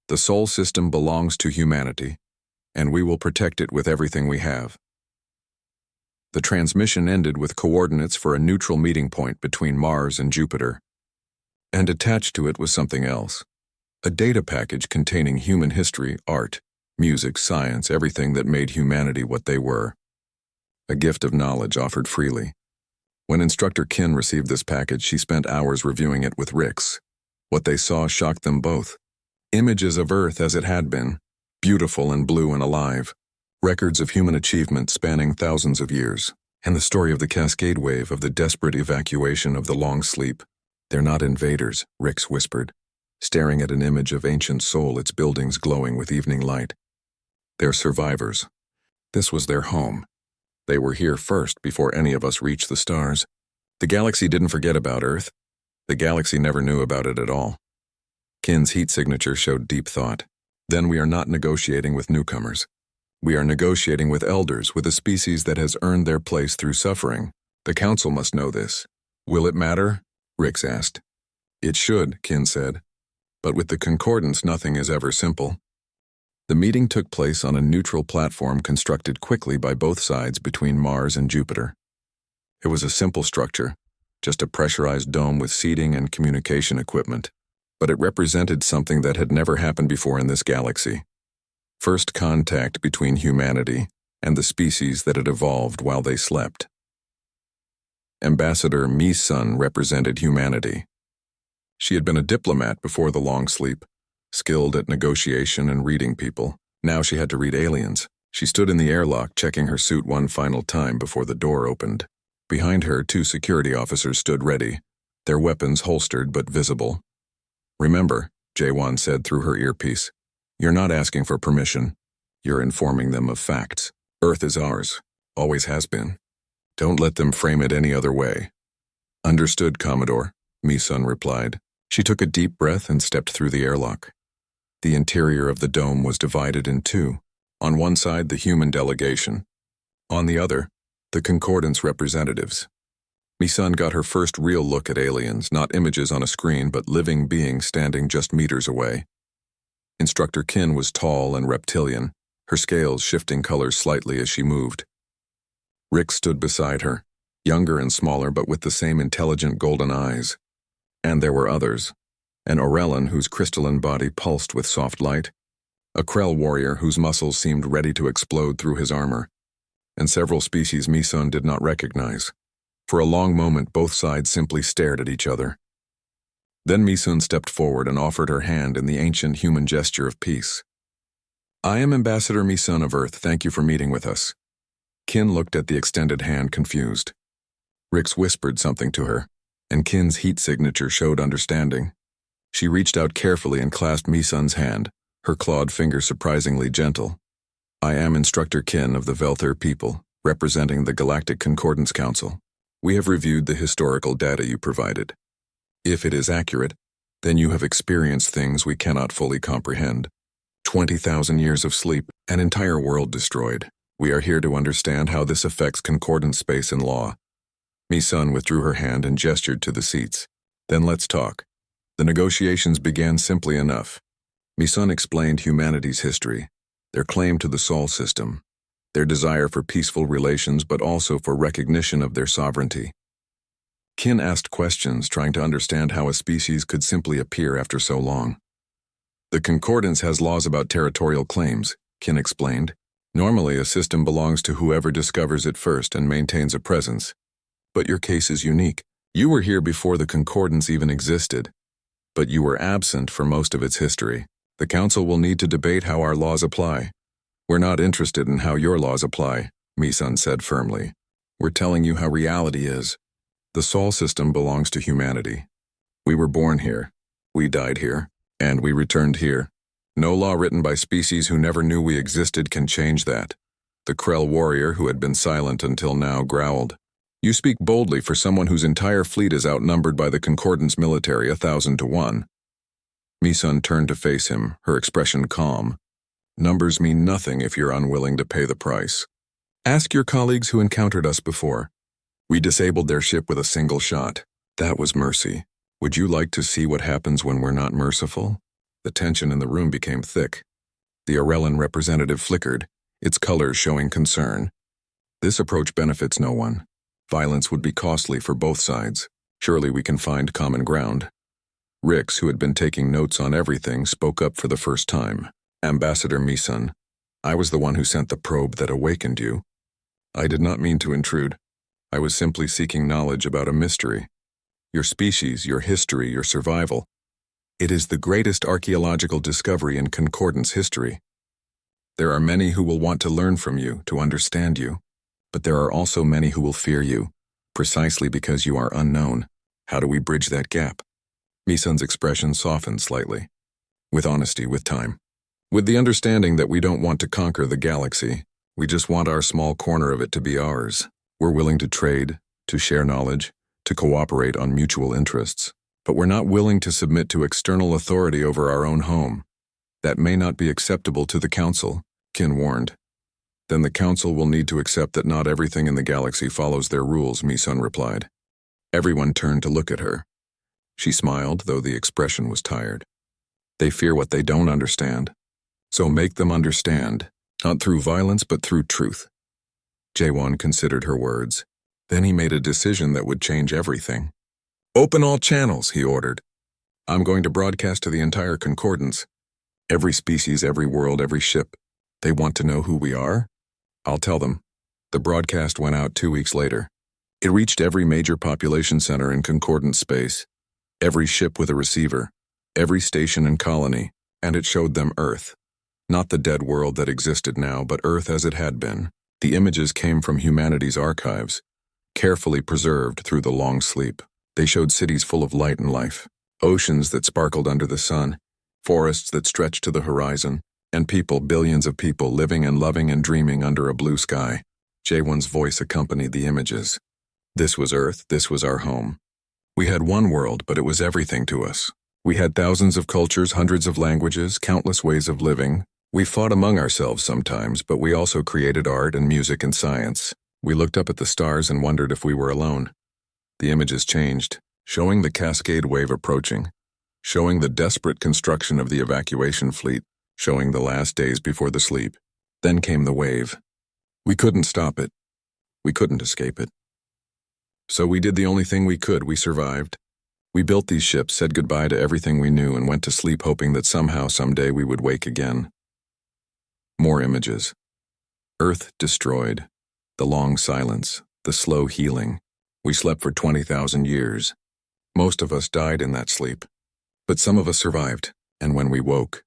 the Sol system belongs to humanity, and we will protect it with everything we have. The transmission ended with coordinates for a neutral meeting point between Mars and Jupiter. And attached to it was something else. A data package containing human history, art, music, science, everything that made humanity what they were. A gift of knowledge offered freely. When Instructor Kin received this package, she spent hours reviewing it with Rix. What they saw shocked them both. Images of Earth as it had been, beautiful and blue and alive. Records of human achievement spanning thousands of years. And the story of the Cascade Wave of the desperate evacuation of the long sleep. They're not invaders, Rix whispered, staring at an image of ancient Sol, its buildings glowing with evening light. They're survivors. This was their home. They were here first before any of us reached the stars. The galaxy didn't forget about Earth. The galaxy never knew about it at all. Kin's heat signature showed deep thought. Then we are not negotiating with newcomers. We are negotiating with elders, with a species that has earned their place through suffering. The Council must know this. Will it matter? Rix asked. It should, Kin said. But with the Concordance, nothing is ever simple. The meeting took place on a neutral platform constructed quickly by both sides between Mars and Jupiter. It was a simple structure, just a pressurized dome with seating and communication equipment, but it represented something that had never happened before in this galaxy. First contact between humanity and the species that had evolved while they slept. Ambassador Mi-sun represented humanity. She had been a diplomat before the long sleep, skilled at negotiation and reading people. Now she had to read aliens. She stood in the airlock, checking her suit one final time before the door opened. Behind her, 2 security officers stood ready, their weapons holstered but visible. Remember, Jaewon said through her earpiece, you're not asking for permission. You're informing them of facts. Earth is ours, always has been. Don't let them frame it any other way. Understood, Commodore, Mi-sun replied. She took a deep breath and stepped through the airlock. The interior of the dome was divided in 2. On one side, the human delegation. On the other, the Concordance representatives. Mi-sun got her first real look at aliens, not images on a screen, but living beings standing just meters away. Instructor Kin was tall and reptilian, her scales shifting colors slightly as she moved. Rick stood beside her, younger and smaller but with the same intelligent golden eyes. And there were others. An Orellan whose crystalline body pulsed with soft light, a Krell warrior whose muscles seemed ready to explode through his armor, and several species Mi-sun did not recognize. For a long moment, both sides simply stared at each other. Then Mi-sun stepped forward and offered her hand in the ancient human gesture of peace. I am Ambassador Mi-sun of Earth. Thank you for meeting with us. Kin looked at the extended hand, confused. Rix whispered something to her, and Kin's heat signature showed understanding. She reached out carefully and clasped Mi-sun's hand, her clawed finger surprisingly gentle. I am Instructor Kin of the Velther people, representing the Galactic Concordance Council. We have reviewed the historical data you provided. If it is accurate, then you have experienced things we cannot fully comprehend. 20,000 years of sleep, an entire world destroyed. We are here to understand how this affects concordance space and law. Mi-sun withdrew her hand and gestured to the seats. Then let's talk. The negotiations began simply enough. Mi-sun explained humanity's history, their claim to the Sol system, their desire for peaceful relations but also for recognition of their sovereignty. Kin asked questions, trying to understand how a species could simply appear after so long. The Concordance has laws about territorial claims, Kin explained. Normally, a system belongs to whoever discovers it first and maintains a presence. But your case is unique. You were here before the Concordance even existed, but you were absent for most of its history. The Council will need to debate how our laws apply. We're not interested in how your laws apply, Mi-sun said firmly. We're telling you how reality is. The Sol system belongs to humanity. We were born here. We died here. And we returned here. No law written by species who never knew we existed can change that. The Krell warrior, who had been silent until now, growled. You speak boldly for someone whose entire fleet is outnumbered by the Concordance military 1,000 to 1. Mi-sun turned to face him, her expression calm. Numbers mean nothing if you're unwilling to pay the price. Ask your colleagues who encountered us before. We disabled their ship with a single shot. That was mercy. Would you like to see what happens when we're not merciful? The tension in the room became thick. The Arellan representative flickered, its colors showing concern. This approach benefits no one. Violence would be costly for both sides. Surely we can find common ground. Rix, who had been taking notes on everything, spoke up for the first time. Ambassador Mi-sun, I was the one who sent the probe that awakened you. I did not mean to intrude. I was simply seeking knowledge about a mystery. Your species, your history, your survival. It is the greatest archaeological discovery in Concordance history. There are many who will want to learn from you, to understand you. But there are also many who will fear you, precisely because you are unknown. How do we bridge that gap? Mi-sun's expression softened slightly. With honesty, with time. With the understanding that we don't want to conquer the galaxy. We just want our small corner of it to be ours. We're willing to trade, to share knowledge, to cooperate on mutual interests. But we're not willing to submit to external authority over our own home. That may not be acceptable to the Council, Qin warned. Then the Council will need to accept that not everything in the galaxy follows their rules, Mi-sun replied. Everyone turned to look at her. She smiled, though the expression was tired. They fear what they don't understand. So make them understand, not through violence but through truth. Jaewon considered her words. Then he made a decision that would change everything. Open all channels, he ordered. I'm going to broadcast to the entire Concordance. Every species, every world, every ship. They want to know who we are? I'll tell them. The broadcast went out 2 weeks later. It reached every major population center in Concordance space, every ship with a receiver, every station and colony, and it showed them Earth. Not the dead world that existed now, but Earth as it had been. The images came from humanity's archives, carefully preserved through the long sleep. They showed cities full of light and life, oceans that sparkled under the sun, forests that stretched to the horizon, and people, billions of people, living and loving and dreaming under a blue sky. Jaewon's voice accompanied the images. This was Earth, this was our home. We had one world, but it was everything to us. We had thousands of cultures, hundreds of languages, countless ways of living. We fought among ourselves sometimes, but we also created art and music and science. We looked up at the stars and wondered if we were alone. The images changed, showing the Cascade Wave approaching, showing the desperate construction of the evacuation fleet, showing the last days before the sleep. Then came the wave. We couldn't stop it. We couldn't escape it. So we did the only thing we could. We survived. We built these ships, said goodbye to everything we knew, and went to sleep hoping that somehow, someday we would wake again. More images. Earth destroyed. The long silence. The slow healing. We slept for 20,000 years. Most of us died in that sleep. But some of us survived, and when we woke,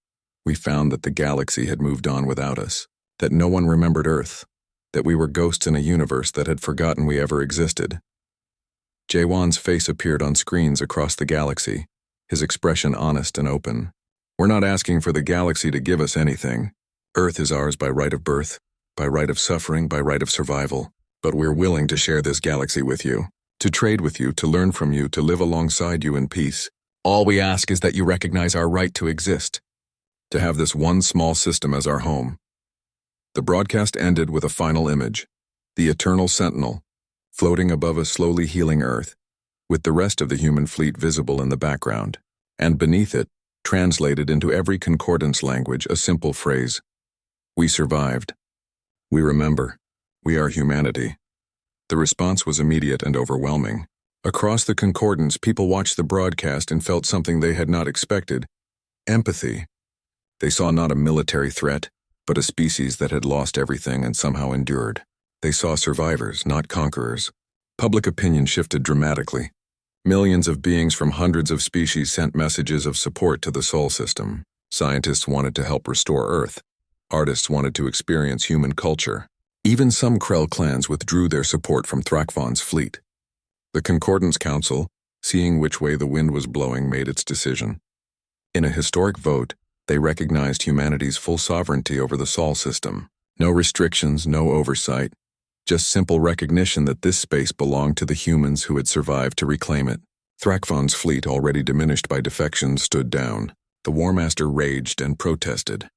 we found that the galaxy had moved on without us, that no one remembered Earth, that we were ghosts in a universe that had forgotten we ever existed. Jaewon's face appeared on screens across the galaxy, his expression honest and open. We're not asking for the galaxy to give us anything. Earth is ours by right of birth, by right of suffering, by right of survival. But we're willing to share this galaxy with you, to trade with you, to learn from you, to live alongside you in peace. All we ask is that you recognize our right to exist, to have this one small system as our home. The broadcast ended with a final image, the Eternal Sentinel, floating above a slowly healing Earth, with the rest of the human fleet visible in the background, and beneath it, translated into every Concordance language, a simple phrase: We survived. We remember. We are humanity. The response was immediate and overwhelming. Across the Concordance, people watched the broadcast and felt something they had not expected: empathy. They saw not a military threat, but a species that had lost everything and somehow endured. They saw survivors, not conquerors. Public opinion shifted dramatically. Millions of beings from hundreds of species sent messages of support to the Sol system. Scientists wanted to help restore Earth. Artists wanted to experience human culture. Even some Krell clans withdrew their support from Thrakvan's fleet. The Concordance Council, seeing which way the wind was blowing, made its decision. In a historic vote, they recognized humanity's full sovereignty over the Sol system. No restrictions, no oversight, just simple recognition that this space belonged to the humans who had survived to reclaim it. Thrakvan's fleet, already diminished by defections, stood down. The War Master raged and protested,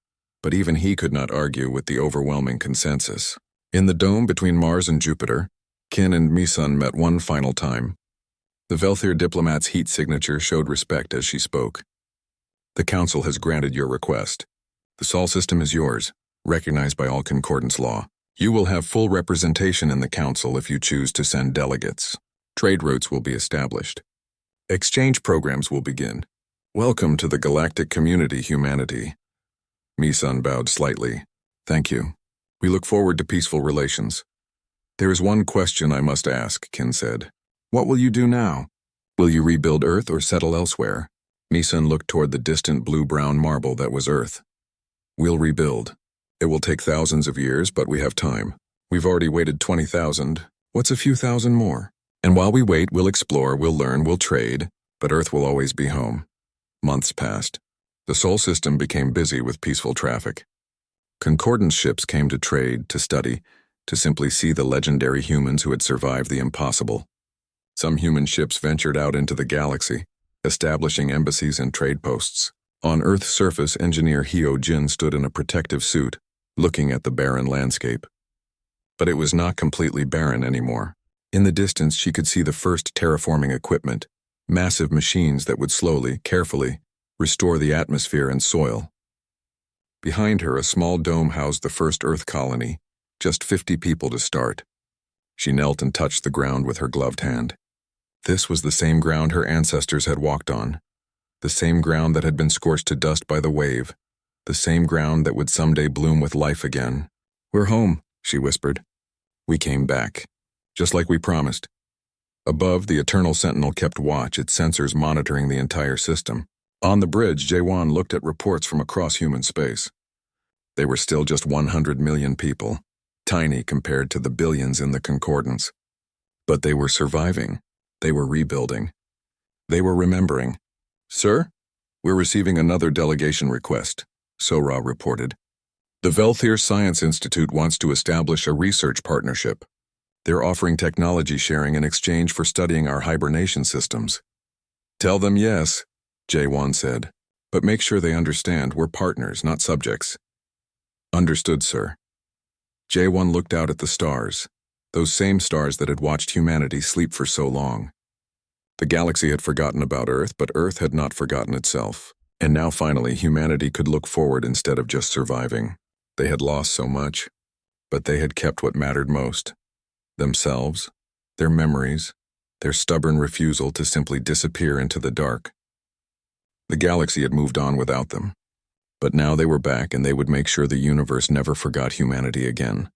but even he could not argue with the overwhelming consensus. In the dome between Mars and Jupiter, Kin and Misun met one final time. The Velthir diplomat's heat signature showed respect as she spoke. The Council has granted your request. The Sol system is yours, recognized by all Concordance law. You will have full representation in the Council if you choose to send delegates. Trade routes will be established. Exchange programs will begin. Welcome to the galactic community, humanity. Misun bowed slightly. Thank you. We look forward to peaceful relations. There is one question I must ask, Kin said. What will you do now? Will you rebuild Earth or settle elsewhere? Misun looked toward the distant blue-brown marble that was Earth. We'll rebuild. It will take thousands of years, but we have time. We've already waited 20,000. What's a few thousand more? And while we wait, we'll explore, we'll learn, we'll trade, but Earth will always be home. Months passed. The Sol system became busy with peaceful traffic. Concordance ships came to trade, to study, to simply see the legendary humans who had survived the impossible. Some human ships ventured out into the galaxy, establishing embassies and trade posts. On Earth's surface, engineer Hyo Jin stood in a protective suit, looking at the barren landscape. But it was not completely barren anymore. In the distance, she could see the first terraforming equipment, massive machines that would slowly, carefully, restore the atmosphere and soil. Behind her, a small dome housed the first Earth colony, just 50 people to start. She knelt and touched the ground with her gloved hand. This was the same ground her ancestors had walked on, the same ground that had been scorched to dust by the wave, the same ground that would someday bloom with life again. We're home, she whispered. We came back, just like we promised. Above, the Eternal Sentinel kept watch, its sensors monitoring the entire system. On the bridge, Jaewon looked at reports from across human space. They were still just 100 million people, tiny compared to the billions in the Concordance. But they were surviving. They were rebuilding. They were remembering. Sir, we're receiving another delegation request, Sora reported. The Velthir Science Institute wants to establish a research partnership. They're offering technology sharing in exchange for studying our hibernation systems. Tell them yes, Jaewon said, but make sure they understand we're partners, not subjects. Understood, sir. Jaewon looked out at the stars, those same stars that had watched humanity sleep for so long. The galaxy had forgotten about Earth, but Earth had not forgotten itself. And now finally humanity could look forward instead of just surviving. They had lost so much, but they had kept what mattered most. Themselves, their memories, their stubborn refusal to simply disappear into the dark. The galaxy had moved on without them. But now they were back, and they would make sure the universe never forgot humanity again.